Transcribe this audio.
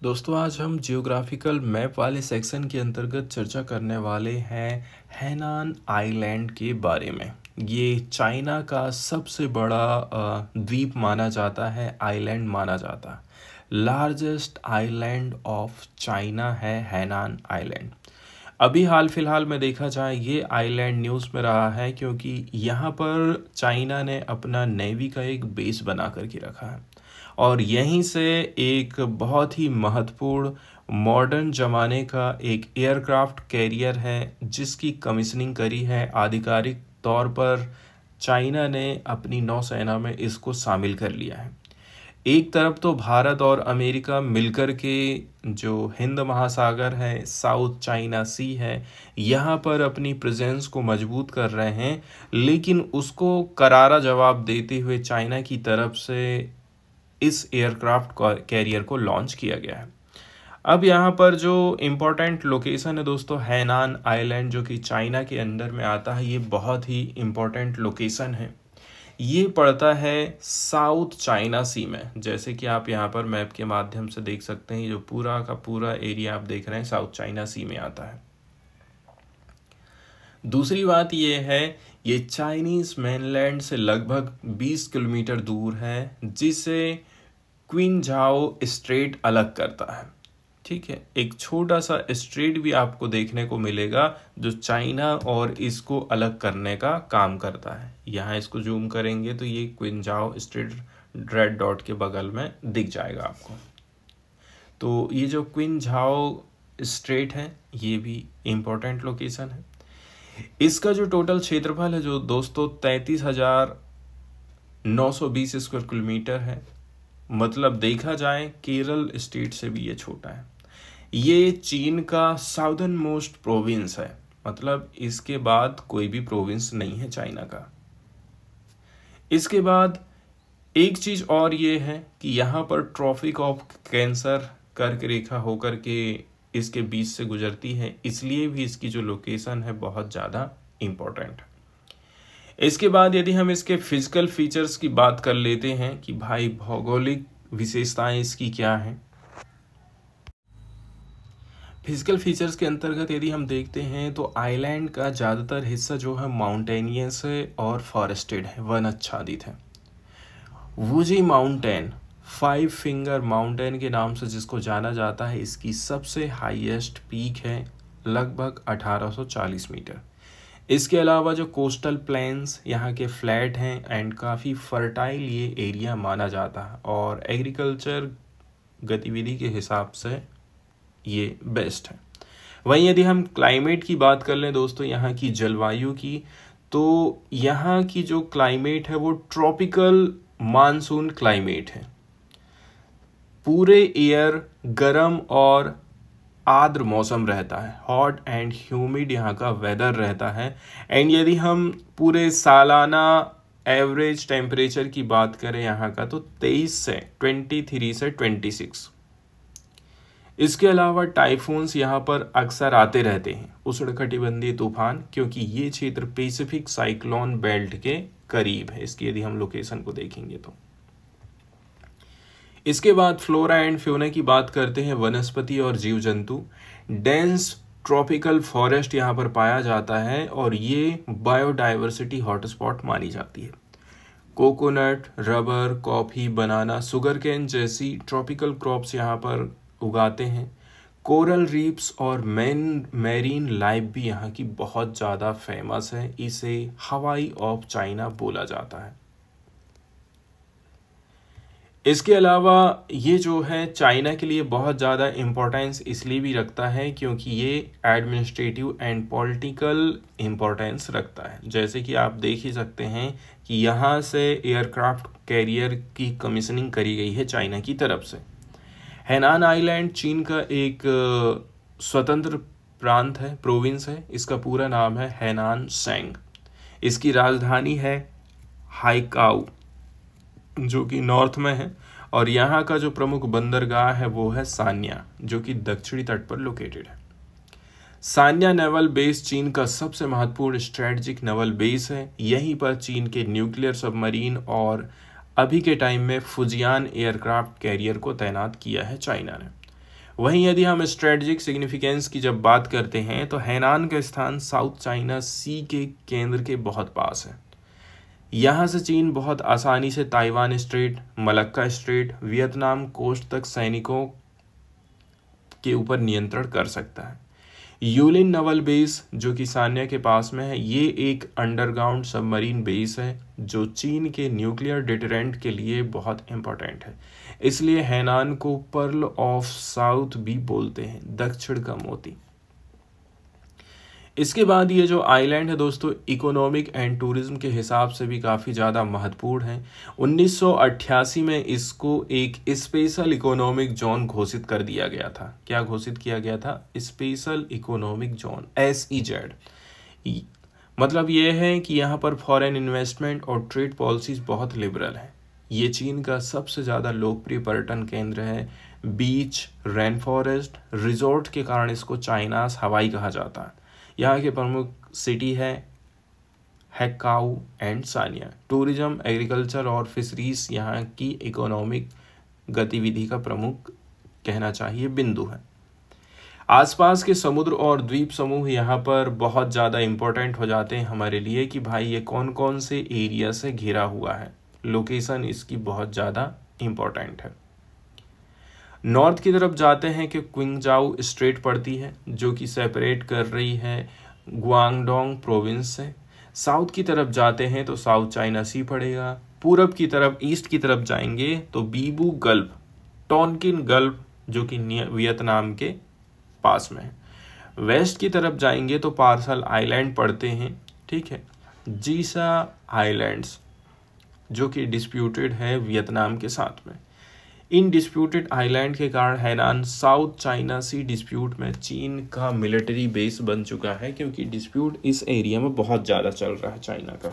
दोस्तों आज हम जियोग्राफिकल मैप वाले सेक्शन के अंतर्गत चर्चा करने वाले हैं हैनान आइलैंड के बारे में। ये चाइना का सबसे बड़ा द्वीप माना जाता है, आइलैंड माना जाता है। लार्जेस्ट आइलैंड ऑफ चाइना है हैनान आइलैंड। अभी हाल फिलहाल में देखा जाए ये आइलैंड न्यूज़ में रहा है क्योंकि यहाँ पर चाइना ने अपना नेवी का एक बेस बना करके रखा है और यहीं से एक बहुत ही महत्वपूर्ण मॉडर्न ज़माने का एक एयरक्राफ्ट कैरियर है जिसकी कमीशनिंग करी है। आधिकारिक तौर पर चाइना ने अपनी नौसेना में इसको शामिल कर लिया है। एक तरफ तो भारत और अमेरिका मिलकर के जो हिंद महासागर है, साउथ चाइना सी है, यहाँ पर अपनी प्रेजेंस को मजबूत कर रहे हैं, लेकिन उसको करारा जवाब देते हुए चाइना की तरफ से इस एयरक्राफ्ट कैरियर को लॉन्च किया गया है। अब यहाँ पर जो इम्पोर्टेंट लोकेशन है दोस्तों, हैनान आइलैंड जो कि चाइना के अंदर में आता है, ये बहुत ही इम्पोर्टेंट लोकेशन है। ये पड़ता है साउथ चाइना सी में, जैसे कि आप यहाँ पर मैप के माध्यम से देख सकते हैं। जो पूरा का पूरा एरिया आप देख रहे हैं साउथ चाइना सी में आता है। दूसरी बात ये है, ये चाइनीज मेनलैंड से लगभग 20 किलोमीटर दूर है, जिसे क्विनझाओ स्ट्रेट अलग करता है। ठीक है, एक छोटा सा स्ट्रेट भी आपको देखने को मिलेगा जो चाइना और इसको अलग करने का काम करता है। यहाँ इसको जूम करेंगे तो ये क्विनझाओ स्ट्रेट रेड डॉट के बगल में दिख जाएगा आपको। तो ये जो क्विनझाओ स्ट्रेट है ये भी इम्पोर्टेंट लोकेशन है। इसका जो टोटल क्षेत्रफल है जो दोस्तों 33,920 स्क्वायर किलोमीटर है। मतलब देखा जाए केरल स्टेट से भी ये छोटा है। ये चीन का साउदर्न मोस्ट प्रोविंस है, मतलब इसके बाद कोई भी प्रोविंस नहीं है चाइना का। इसके बाद एक चीज और ये है कि यहाँ पर ट्रॉपिक ऑफ कैंसर कर्क रेखा होकर के इसके बीच से गुजरती है, इसलिए भी इसकी जो लोकेशन है बहुत ज़्यादा इम्पोर्टेंट है। इसके बाद यदि हम इसके फिजिकल फीचर्स की बात कर लेते हैं कि भाई भौगोलिक विशेषताएं इसकी क्या हैं। फिजिकल फीचर्स के अंतर्गत यदि हम देखते हैं तो आइलैंड का ज़्यादातर हिस्सा जो है माउंटेनियस है और फॉरेस्टेड है, वन आच्छादित है। वुजी माउंटेन, 5 फिंगर माउंटेन के नाम से जिसको जाना जाता है, इसकी सबसे हाईएस्ट पीक है लगभग 1840 मीटर। इसके अलावा जो कोस्टल प्लेन्स यहाँ के फ्लैट हैं एंड काफ़ी फर्टाइल ये एरिया माना जाता है और एग्रीकल्चर गतिविधि के हिसाब से ये बेस्ट है। वहीं यदि हम क्लाइमेट की बात कर लें दोस्तों, यहाँ की जलवायु की, तो यहाँ की जो क्लाइमेट है वो ट्रॉपिकल मानसून क्लाइमेट है। पूरे ईयर गर्म और आर्द्र मौसम रहता है, हॉट एंड ह्यूमिड यहाँ का वेदर रहता है। एंड यदि हम पूरे सालाना एवरेज टेम्परेचर की बात करें यहाँ का, तो 23 से 26। इसके अलावा टाइफून्स यहाँ पर अक्सर आते रहते हैं, उष्णकटिबंधीय तूफान, क्योंकि ये क्षेत्र पैसिफिक साइक्लोन बेल्ट के करीब है। इसकी यदि हम लोकेशन को देखेंगे तो इसके बाद फ्लोरा एंड फ्योना की बात करते हैं, वनस्पति और जीव जंतु। डेंस ट्रॉपिकल फॉरेस्ट यहाँ पर पाया जाता है और ये बायोडाइवर्सिटी हॉटस्पॉट मानी जाती है। कोकोनट, रबर, कॉफ़ी, बनाना, शुगर केन जैसी ट्रॉपिकल क्रॉप्स यहाँ पर उगाते हैं। कोरल रीफ्स और मैरीन लाइफ भी यहाँ की बहुत ज़्यादा फेमस है। इसे हवाई ऑफ चाइना बोला जाता है। इसके अलावा ये जो है चाइना के लिए बहुत ज़्यादा इम्पोर्टेंस इसलिए भी रखता है क्योंकि ये एडमिनिस्ट्रेटिव एंड पॉलिटिकल इम्पोर्टेंस रखता है। जैसे कि आप देख ही सकते हैं कि यहाँ से एयरक्राफ्ट कैरियर की कमीशनिंग करी गई है चाइना की तरफ से। हैनान आइलैंड चीन का एक स्वतंत्र प्रांत है, प्रोविंस है। इसका पूरा नाम है हैनान सैंग। इसकी राजधानी है हाइकाउ जो कि नॉर्थ में है और यहाँ का जो प्रमुख बंदरगाह है वो है सान्या, जो कि दक्षिणी तट पर लोकेटेड है। सान्या नेवल बेस चीन का सबसे महत्वपूर्ण स्ट्रेटजिक नेवल बेस है। यहीं पर चीन के न्यूक्लियर सबमरीन और अभी के टाइम में फुजियान एयरक्राफ्ट कैरियर को तैनात किया है चाइना ने। वहीं यदि हम स्ट्रेटजिक सिग्निफिकेंस की जब बात करते हैं तो हैनान का स्थान साउथ चाइना सी के केंद्र के बहुत पास है। यहाँ से चीन बहुत आसानी से Taiwan strait, Malacca strait, Vietnam coast तक सैनिकों के ऊपर नियंत्रण कर सकता है। यूलिन नवल बेस जो कि सान्या के पास में है, ये एक अंडरग्राउंड सबमरीन बेस है जो चीन के न्यूक्लियर डिटरेंट के लिए बहुत इंपॉर्टेंट है। इसलिए हैनान को पर्ल ऑफ साउथ भी बोलते हैं, दक्षिण का मोती। इसके बाद ये जो आइलैंड है दोस्तों, इकोनॉमिक एंड टूरिज्म के हिसाब से भी काफ़ी ज़्यादा महत्वपूर्ण है। 1988 में इसको एक स्पेशल इकोनॉमिक जोन घोषित कर दिया गया था। क्या घोषित किया गया था? Special economic zone, SEZ। मतलब ये है कि यहाँ पर फॉरेन इन्वेस्टमेंट और ट्रेड पॉलिसीज बहुत लिबरल है। ये चीन का सबसे ज़्यादा लोकप्रिय पर्यटन केंद्र है। बीच, रेन फॉरेस्ट, रिजॉर्ट के कारण इसको चाइनास हवाई कहा जाता है। यहाँ के प्रमुख सिटी है हैकाउ एंड सानिया। टूरिज्म, एग्रीकल्चर और फिशरीज यहाँ की इकोनॉमिक गतिविधि का प्रमुख कहना चाहिए बिंदु है। आसपास के समुद्र और द्वीप समूह यहाँ पर बहुत ज़्यादा इम्पोर्टेंट हो जाते हैं हमारे लिए कि भाई ये कौन कौन से एरिया से घिरा हुआ है। लोकेशन इसकी बहुत ज़्यादा इम्पोर्टेंट है। नॉर्थ की तरफ जाते हैं कि क्विंगजाओ स्ट्रेट पड़ती है जो कि सेपरेट कर रही है गुआंगडोंग प्रोविंस से। साउथ की तरफ जाते हैं तो साउथ चाइना सी पड़ेगा। पूरब की तरफ, ईस्ट की तरफ जाएंगे तो बीबू गल्फ, टोनकिन गल्फ जो कि वियतनाम के पास में है। वेस्ट की तरफ जाएंगे तो पार्सल आइलैंड पड़ते हैं, ठीक है, जीसा आइलैंड्स जो कि डिस्प्यूटेड है वियतनाम के साथ में। इन डिस्प्यूटेड आइलैंड के कारण हैनान साउथ चाइना सी डिस्प्यूट में चीन का मिलिट्री बेस बन चुका है, क्योंकि डिस्प्यूट इस एरिया में बहुत ज़्यादा चल रहा है चाइना का।